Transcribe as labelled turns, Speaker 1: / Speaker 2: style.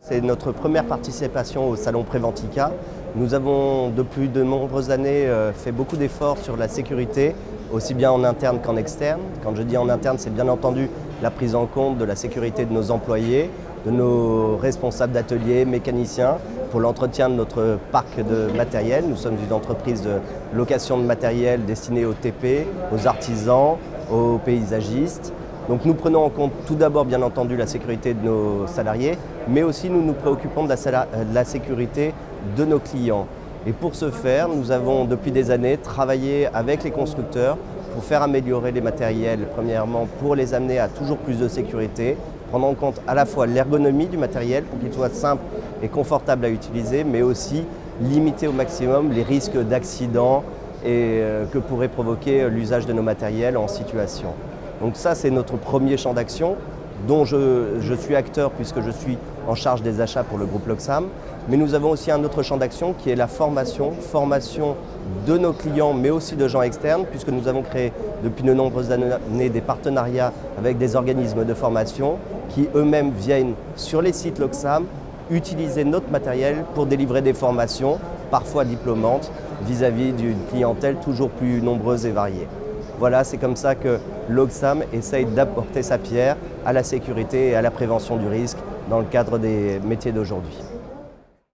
Speaker 1: C'est notre première participation au Salon Préventica. Nous avons depuis de nombreuses années fait beaucoup d'efforts sur la sécurité, aussi bien en interne qu'en externe. Quand je dis en interne, c'est bien entendu la prise en compte de la sécurité de nos employés, de nos responsables d'ateliers, mécaniciens, pour l'entretien de notre parc de matériel. Nous sommes une entreprise de location de matériel destinée aux TP, aux artisans, aux paysagistes. Donc nous prenons en compte tout d'abord bien entendu la sécurité de nos salariés, mais aussi nous nous préoccupons de la sécurité de nos clients. Et pour ce faire, nous avons depuis des années travaillé avec les constructeurs pour faire améliorer les matériels, premièrement pour les amener à toujours plus de sécurité, prendre en compte à la fois l'ergonomie du matériel pour qu'il soit simple et confortable à utiliser, mais aussi limiter au maximum les risques d'accidents que pourrait provoquer l'usage de nos matériels en situation. Donc ça, c'est notre premier champ d'action dont je suis acteur puisque je suis en charge des achats pour le groupe Loxam. Mais nous avons aussi un autre champ d'action qui est la formation de nos clients mais aussi de gens externes puisque nous avons créé depuis de nombreuses années des partenariats avec des organismes de formation qui eux-mêmes viennent sur les sites Loxam utiliser notre matériel pour délivrer des formations, parfois diplômantes, vis-à-vis d'une clientèle toujours plus nombreuse et variée. Voilà, c'est comme ça que Loxam essaye d'apporter sa pierre à la sécurité et à la prévention du risque dans le cadre des métiers d'aujourd'hui.